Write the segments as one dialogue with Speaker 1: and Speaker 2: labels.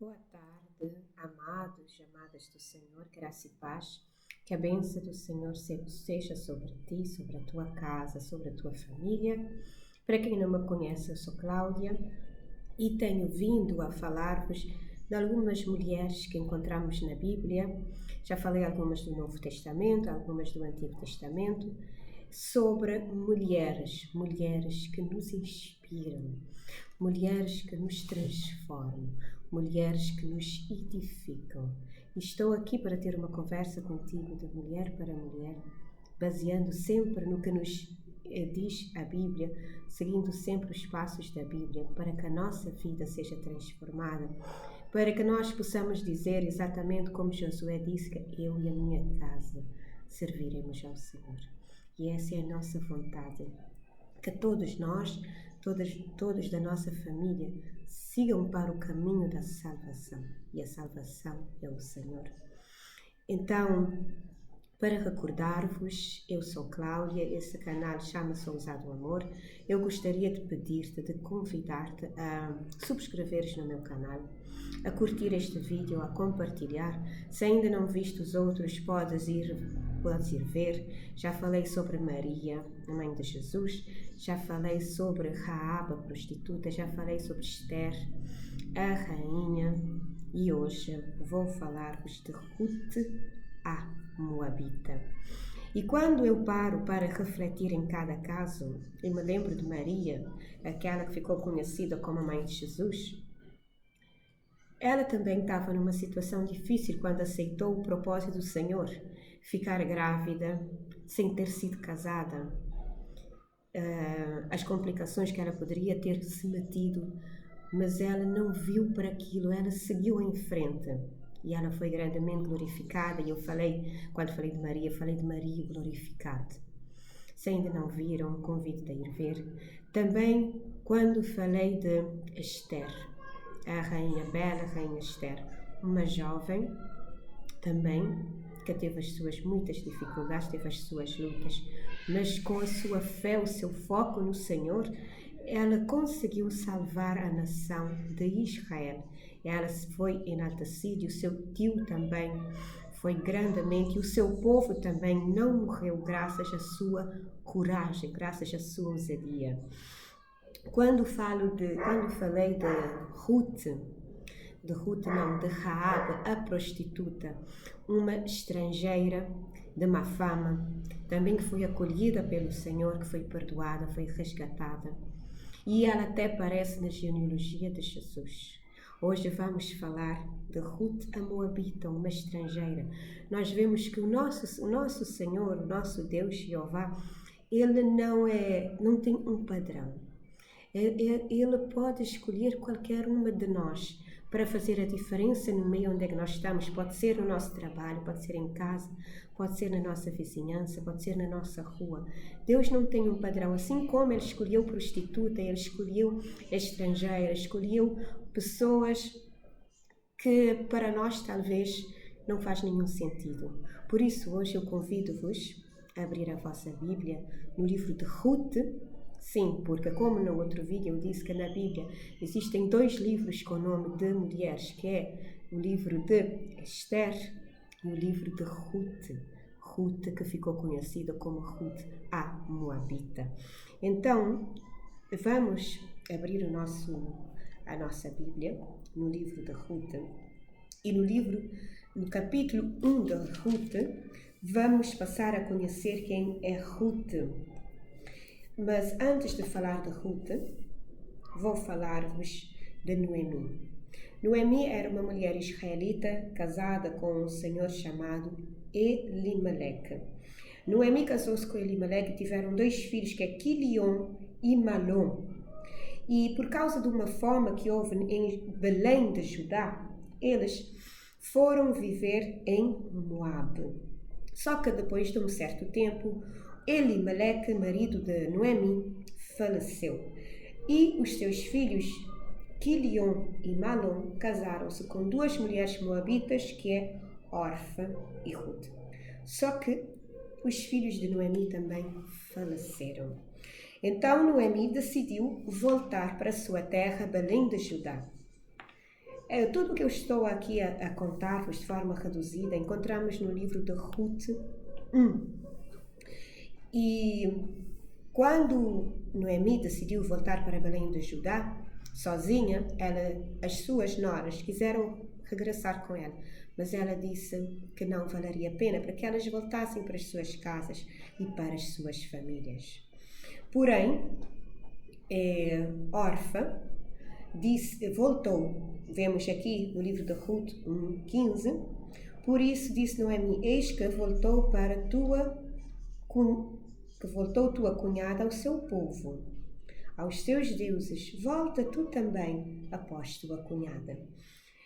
Speaker 1: Boa tarde, amados e amadas do Senhor, graça e paz. Que a bênção do Senhor seja sobre ti, sobre a tua casa, sobre a tua família. Para quem não me conhece, eu sou Cláudia e tenho vindo a falar-vos de algumas mulheres que encontramos na Bíblia. Já falei algumas do Novo Testamento, algumas do Antigo Testamento, sobre mulheres que nos inspiram, mulheres que nos transformam, mulheres que nos edificam. Estou aqui para ter uma conversa contigo de mulher para mulher, baseando sempre no que nos diz a Bíblia, seguindo sempre os passos da Bíblia, para que a nossa vida seja transformada, para que nós possamos dizer exatamente como Josué disse, que eu e a minha casa serviremos ao Senhor. E essa é a nossa vontade, que todos nós, todos da nossa família, sigam para o caminho da salvação. E a salvação é o Senhor. Então, para recordar-vos, eu sou Cláudia, esse canal chama-se Ousado Amor. Eu gostaria de pedir-te, de convidar-te a subscreveres no meu canal, a curtir este vídeo, a compartilhar. Se ainda não viste os outros, podes ir ver. Já falei sobre Maria, a mãe de Jesus, já falei sobre Raab, a prostituta, já falei sobre Esther, a rainha, e hoje vou falar-vos de Ruth, a Moabita. E quando eu paro para refletir em cada caso, eu me lembro de Maria, aquela que ficou conhecida como a mãe de Jesus. Ela também estava numa situação difícil quando aceitou o propósito do Senhor, ficar grávida, sem ter sido casada, as complicações que ela poderia ter se metido, mas ela não viu para aquilo, ela seguiu em frente. E ela foi grandemente glorificada. E eu quando falei de Maria glorificada. Se ainda não viram, convido-te a ir ver. Também quando falei de Esther, a rainha bela, a rainha Esther, uma jovem também, que teve as suas muitas dificuldades, teve as suas lutas, mas com a sua fé, o seu foco no Senhor, ela conseguiu salvar a nação de Israel. Ela foi enaltecida e o seu tio também foi grandemente, e o seu povo também não morreu graças à sua coragem, graças à sua ousadia. Quando falei de Raab, a prostituta, uma estrangeira de má fama, também que foi acolhida pelo Senhor, que foi perdoada, foi resgatada. E ela até aparece na genealogia de Jesus. Hoje vamos falar de Ruth a Moabita, uma estrangeira. Nós vemos que o nosso Senhor, o nosso Deus, Jeová, ele não tem um padrão. Ele pode escolher qualquer uma de nós para fazer a diferença no meio onde é que nós estamos. Pode ser no nosso trabalho, pode ser em casa, pode ser na nossa vizinhança, pode ser na nossa rua. Deus não tem um padrão. Assim como Ele escolheu prostituta, Ele escolheu estrangeira, escolheu pessoas que para nós talvez não faz nenhum sentido. Por isso hoje eu convido-vos a abrir a vossa Bíblia no livro de Ruth. Sim, porque como no outro vídeo eu disse que na Bíblia existem 2 livros com o nome de mulheres, que é o livro de Esther e o livro de Ruth. Ruth, que ficou conhecida como Ruth a Moabita. Então, vamos abrir a nossa Bíblia no livro de Ruth. E no capítulo 1 de Ruth, vamos passar a conhecer quem é Ruth. Mas antes de falar de Ruth, vou falar-vos de Noemi. Noemi era uma mulher israelita casada com um senhor chamado Elimeleque. Noemi casou-se com Elimeleque e tiveram 2 filhos, que é Quilion e Malom. E por causa de uma fome que houve em Belém de Judá, eles foram viver em Moabe. Só que depois de um certo tempo, Elimeleque, marido de Noemi, faleceu. E os seus filhos, Quilion e Malom, casaram-se com 2 mulheres moabitas, que é Orfa e Ruth. Só que os filhos de Noemi também faleceram. Então Noemi decidiu voltar para sua terra, Belém de Judá. Tudo o que eu estou aqui a contar-vos de forma reduzida, encontramos no livro de Ruth 1. E quando Noemi decidiu voltar para Belém de Judá, sozinha, as suas noras quiseram regressar com ela, mas ela disse que não valeria a pena para que elas voltassem para as suas casas e para as suas famílias. Porém, Orfa voltou, vemos aqui no livro de Ruth 1:15, por isso disse Noemi, eis que voltou tua cunhada ao seu povo, aos seus deuses, volta tu também após tua cunhada.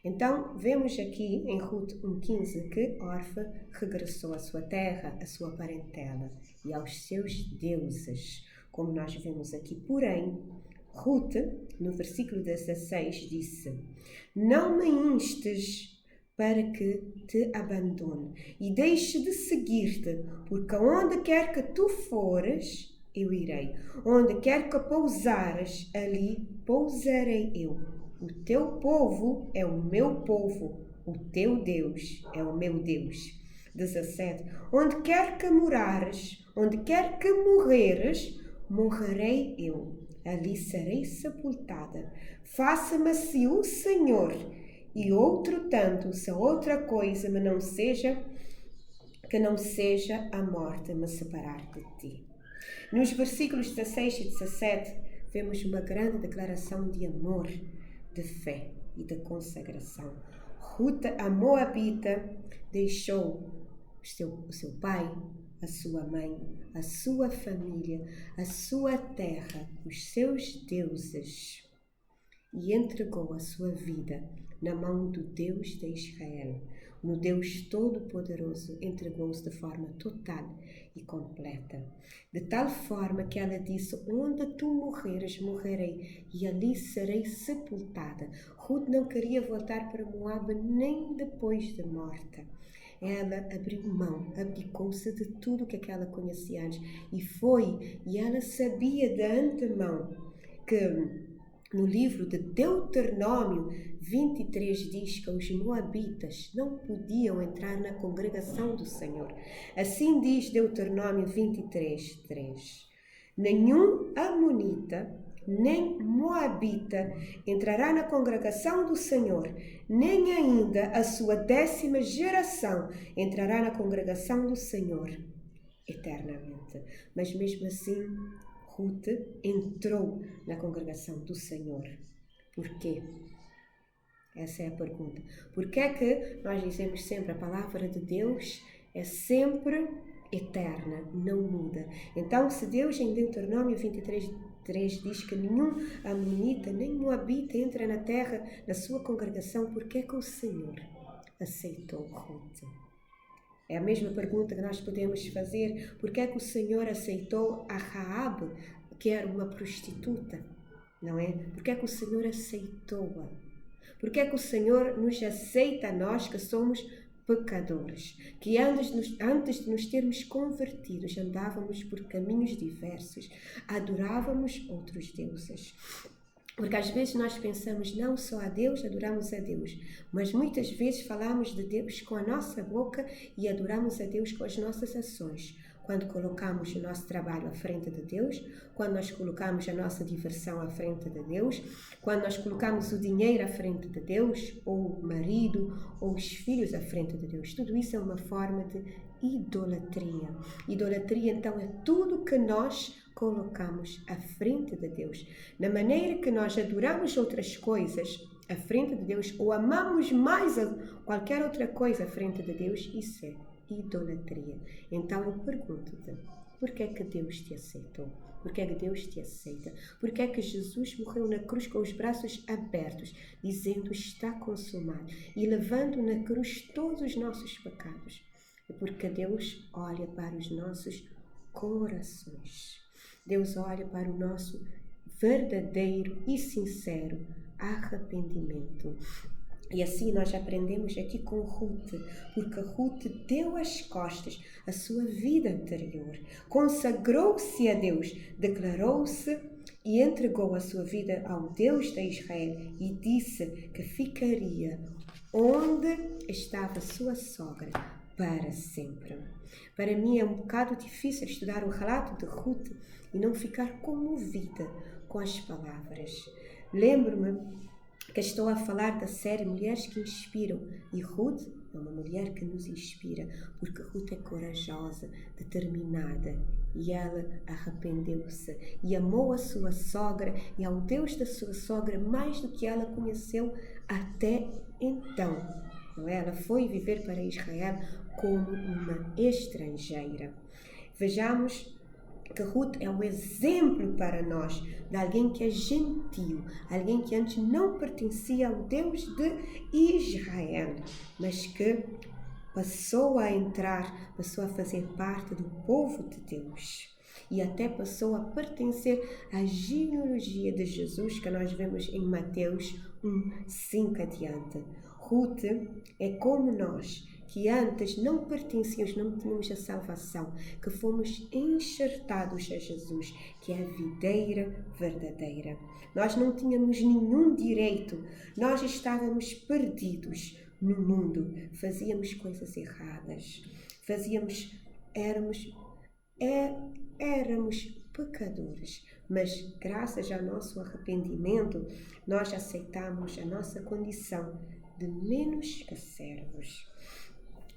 Speaker 1: Então, vemos aqui em Ruth 1:15 que Orfa regressou à sua terra, à sua parentela e aos seus deuses, como nós vemos aqui. Porém, Ruth, no versículo 16, disse, não me instes para que te abandone e deixe de seguir-te, porque aonde quer que tu fores, eu irei. Onde quer que pousares, ali pousarei eu. O teu povo é o meu povo, o teu Deus é o meu Deus. 17. Onde quer que morares, onde quer que morreres, morrerei eu. Ali serei sepultada. Faça-me assim o Senhor, e outro tanto, se outra coisa que não seja a morte me separar de ti. Nos versículos 16 e 17, vemos uma grande declaração de amor, de fé e de consagração. Ruth, a Moabita, deixou o seu pai, a sua mãe, a sua família, a sua terra, os seus deuses, e entregou a sua vida na mão do Deus de Israel. No Deus Todo-Poderoso, entregou-se de forma total e completa. De tal forma que ela disse, onde tu morreres, morrerei, e ali serei sepultada. Ruth não queria voltar para Moabe nem depois de morta. Ela abriu mão, abdicou-se de tudo que ela conhecia antes. E ela sabia de antemão que no livro de Deuteronômio 23 diz que os moabitas não podiam entrar na congregação do Senhor. Assim diz Deuteronômio 23:3. Nenhum amonita, nem moabita entrará na congregação do Senhor, nem ainda a sua 10ª geração entrará na congregação do Senhor eternamente. Mas mesmo assim, Ruth entrou na congregação do Senhor. Por quê? Essa é a pergunta. Por que é que nós dizemos sempre a palavra de Deus é sempre eterna, não muda? Então, se Deus em Deuteronômio 23:3 diz que nenhum amonita nem moabita entra na terra na sua congregação, por que é que o Senhor aceitou Ruth? É a mesma pergunta que nós podemos fazer. Por que é que o Senhor aceitou a Raabe, que era uma prostituta? Não é? Por que é que o Senhor aceitou-a? Por que é que o Senhor nos aceita a nós que somos pecadores? Que antes de nos termos convertidos, andávamos por caminhos diversos, adorávamos outros deuses. Porque às vezes nós pensamos não só a Deus, adoramos a Deus, mas muitas vezes falamos de Deus com a nossa boca e adoramos a Deus com as nossas ações. Quando colocamos o nosso trabalho à frente de Deus, quando nós colocamos a nossa diversão à frente de Deus, quando nós colocamos o dinheiro à frente de Deus, ou o marido, ou os filhos à frente de Deus, tudo isso é uma forma de idolatria. Idolatria, então, é tudo que nós colocamos à frente de Deus. Na maneira que nós adoramos outras coisas à frente de Deus, ou amamos mais a qualquer outra coisa à frente de Deus, isso é idolatria. Então eu pergunto-te, por que é que Deus te aceitou? Por que é que Deus te aceita? Por que é que Jesus morreu na cruz com os braços abertos, dizendo está consumado, e levando na cruz todos os nossos pecados? É porque Deus olha para os nossos corações. Deus olha para o nosso verdadeiro e sincero arrependimento. E assim nós aprendemos aqui com Ruth, porque Ruth deu as costas à sua vida anterior, consagrou-se a Deus, declarou-se e entregou a sua vida ao Deus de Israel e disse que ficaria onde estava sua sogra para sempre. Para mim é um bocado difícil estudar o relato de Ruth e não ficar comovida com as palavras. Lembro-me que estou a falar da série Mulheres que Inspiram, e Ruth é uma mulher que nos inspira, porque Ruth é corajosa, determinada, e ela arrependeu-se e amou a sua sogra e ao Deus da sua sogra mais do que ela conheceu até então. Não é? Ela foi viver para Israel como uma estrangeira. Vejamos que Ruth é um exemplo para nós de alguém que é gentil, alguém que antes não pertencia ao Deus de Israel, mas que passou a entrar, passou a fazer parte do povo de Deus e até passou a pertencer à genealogia de Jesus, que nós vemos em Mateus 1:5 adiante. Ruth é como nós, que antes não pertencíamos, não tínhamos a salvação, que fomos enxertados a Jesus, que é a videira verdadeira. Nós não tínhamos nenhum direito, nós estávamos perdidos no mundo, fazíamos coisas erradas, éramos pecadores, mas graças ao nosso arrependimento, nós aceitamos a nossa condição de menos que servos.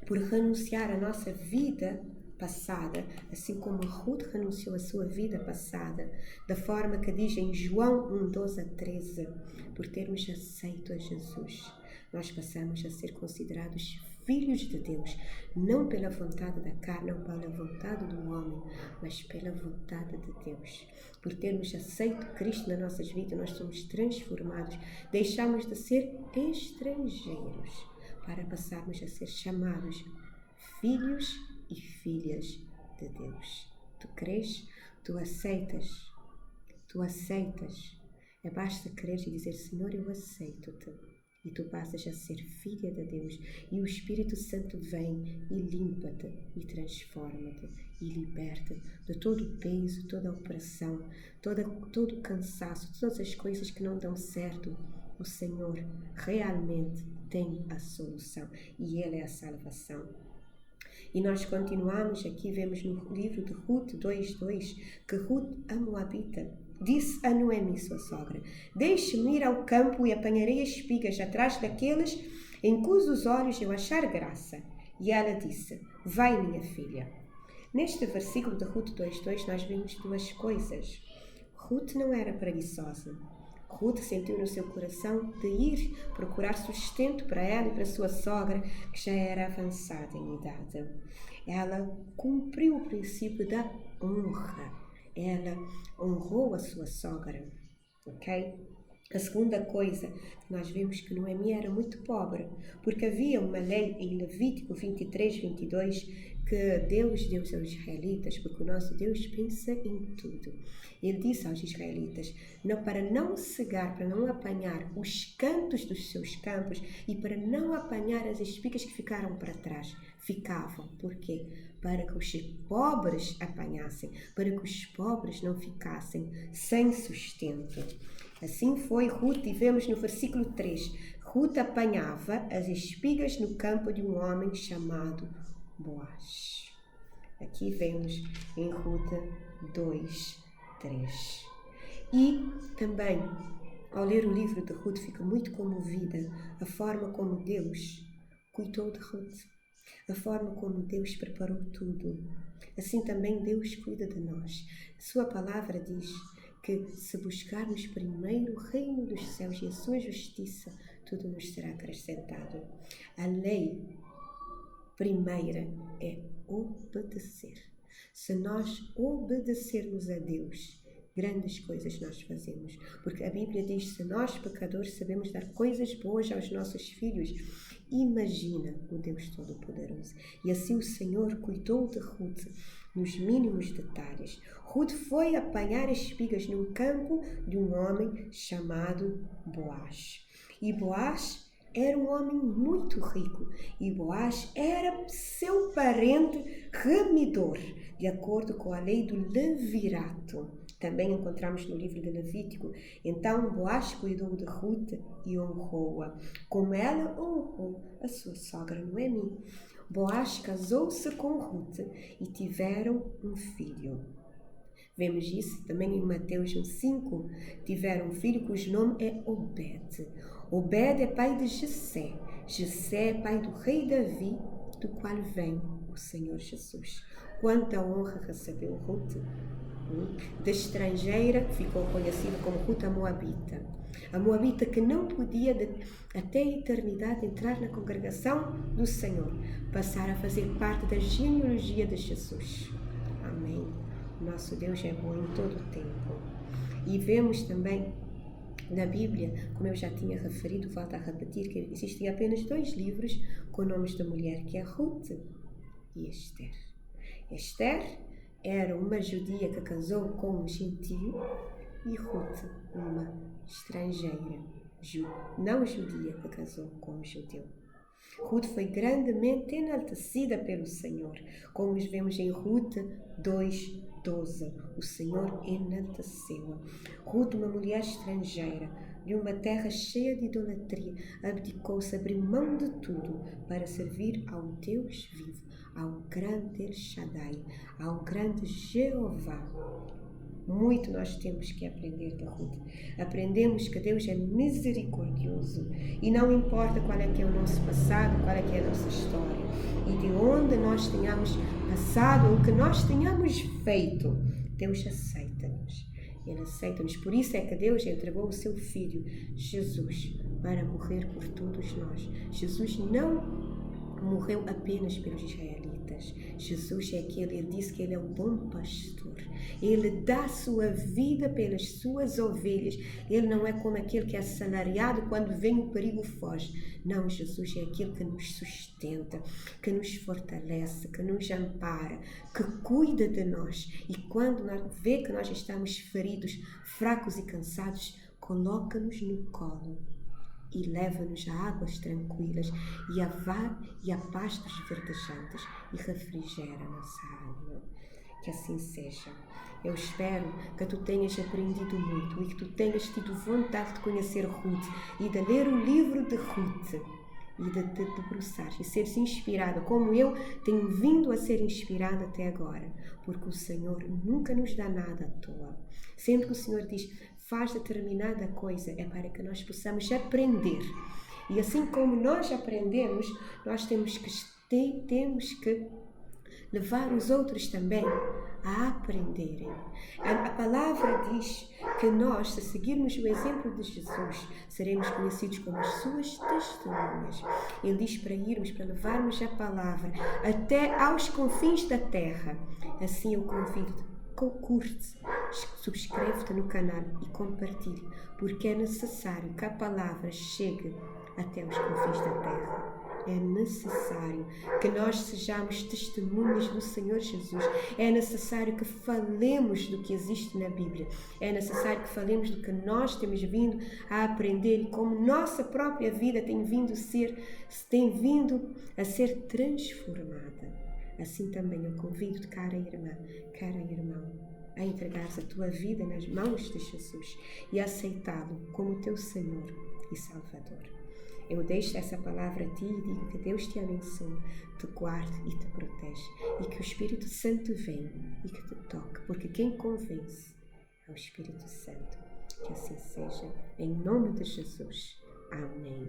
Speaker 1: Por renunciar à nossa vida passada, assim como Ruth renunciou à sua vida passada, da forma que diz em João 1:12-13, por termos aceito a Jesus, nós passamos a ser considerados filhos de Deus, não pela vontade da carne, não pela vontade do homem, mas pela vontade de Deus. Por termos aceito Cristo nas nossas vidas, nós somos transformados, deixamos de ser estrangeiros, para passarmos a ser chamados filhos e filhas de Deus. Tu crês? Tu aceitas? Tu aceitas? Basta crer e dizer: Senhor, eu aceito-te. E tu passas a ser filha de Deus. E o Espírito Santo vem e limpa-te e transforma-te e liberta de todo o peso, toda a opressão, todo o cansaço, todas as coisas que não dão certo. O Senhor realmente tem a solução e Ele é a salvação. E nós continuamos aqui, vemos no livro de Ruth 2:2, que Ruth, a Moabita, disse a Noemi, sua sogra: deixe-me ir ao campo e apanharei as espigas atrás daqueles em cujos olhos eu achar graça. E ela disse: vai, minha filha. Neste versículo de Ruth 2:2 nós vemos duas coisas. Ruth não era preguiçosa. Ruth sentiu no seu coração de ir procurar sustento para ela e para sua sogra, que já era avançada em idade. Ela cumpriu o princípio da honra. Ela honrou a sua sogra, ok? A segunda coisa que nós vimos que Noemi era muito pobre, porque havia uma lei em Levítico 23:22 que Deus deu aos israelitas, porque o nosso Deus pensa em tudo. Ele disse aos israelitas, para não cegar, para não apanhar os cantos dos seus campos e para não apanhar as espigas que ficaram para trás. Ficavam. Por quê? Para que os pobres apanhassem, para que os pobres não ficassem sem sustento. Assim foi Ruth, e vemos no versículo 3, Ruth apanhava as espigas no campo de um homem chamado Boaz. Aqui vemos em Ruth 2:3. E também, ao ler o livro de Ruth, fico muito comovida a forma como Deus cuidou de Ruth, a forma como Deus preparou tudo. Assim também Deus cuida de nós. Sua palavra diz que se buscarmos primeiro o reino dos céus e a sua justiça, tudo nos será acrescentado. A lei primeira é obedecer. Se nós obedecermos a Deus, grandes coisas nós fazemos. Porque a Bíblia diz, se nós pecadores sabemos dar coisas boas aos nossos filhos, imagina o Deus Todo-Poderoso. E assim o Senhor cuidou de Ruth nos mínimos detalhes. Ruth foi apanhar espigas num campo de um homem chamado Boaz. E Boaz era um homem muito rico e Boaz era seu parente remidor, de acordo com a lei do levirato. Também encontramos no livro de Levítico. Então Boaz cuidou de Ruth e honrou-a, como ela honrou a sua sogra Noemi. Boaz casou-se com Ruth e tiveram um filho. Vemos isso também em Mateus 5. Tiveram um filho cujo nome é Obed. Obed é pai de Jessé. Jessé é pai do rei Davi, do qual vem o Senhor Jesus. Quanta honra recebeu Ruth. De estrangeira ficou conhecida como Ruth a Moabita. A Moabita que não podia até a eternidade entrar na congregação do Senhor, passar a fazer parte da genealogia de Jesus. Amém. Nosso Deus é bom em todo o tempo. E vemos também na Bíblia, como eu já tinha referido, volto a repetir, que existem apenas 2 livros com nomes de mulher, que é Ruth e Esther. Esther era uma judia que casou com um gentio e Ruth, uma estrangeira, não judia, que casou com um judeu. Ruth foi grandemente enaltecida pelo Senhor, como vemos em Ruth 2:12. O Senhor enalteceu-a. Ruth, uma mulher estrangeira, de uma terra cheia de idolatria, abdicou-se, abriu mão de tudo para servir ao Deus vivo, ao grande El Shaddai, ao grande Jeová. Muito nós temos que aprender da Ruth. Aprendemos que Deus é misericordioso e não importa qual é que é o nosso passado, qual é que é a nossa história e de onde nós tenhamos passado ou o que nós tenhamos feito, Deus aceita-nos. Ele aceita-nos. Por isso é que Deus entregou o seu Filho, Jesus, para morrer por todos nós. Jesus não morreu apenas pelos israelitas. Jesus é aquele, ele disse que ele é o bom pastor. Ele dá a sua vida pelas suas ovelhas. Ele não é como aquele que é assalariado, quando vem o perigo foge. Não, Jesus é aquele que nos sustenta, que nos fortalece, que nos ampara, que cuida de nós. E quando vê que nós estamos feridos, fracos e cansados, coloca-nos no colo e leva-nos a águas tranquilas e a pastos verdejantes e refrigera a nossa alma. Que assim seja. Eu espero que tu tenhas aprendido muito e que tu tenhas tido vontade de conhecer Ruth e de ler o livro de Ruth e de te debruçar e seres inspirada, como eu tenho vindo a ser inspirada até agora, porque o Senhor nunca nos dá nada à toa. Sempre que o Senhor diz, faz determinada coisa, é para que nós possamos aprender. E assim como nós aprendemos, nós temos que levar os outros também a aprenderem. A palavra diz que nós, se seguirmos o exemplo de Jesus, seremos conhecidos como as suas testemunhas. Ele diz para irmos, para levarmos a palavra até aos confins da terra. Assim eu convido-te, curte, subscreve-te no canal e compartilhe, porque é necessário que a palavra chegue até os confins da terra. É necessário que nós sejamos testemunhas do Senhor Jesus. É necessário que falemos do que existe na Bíblia. É necessário que falemos do que nós temos vindo a aprender e como nossa própria vida tem vindo a ser transformada. Assim também eu convido-te, cara irmã, cara irmão, a entregar-se a tua vida nas mãos de Jesus e a aceitá-lo como teu Senhor e Salvador. Eu deixo essa palavra a ti e digo que Deus te abençoe, te guarde e te protege, e que o Espírito Santo venha e que te toque, porque quem convence é o Espírito Santo. Que assim seja, em nome de Jesus. Amém.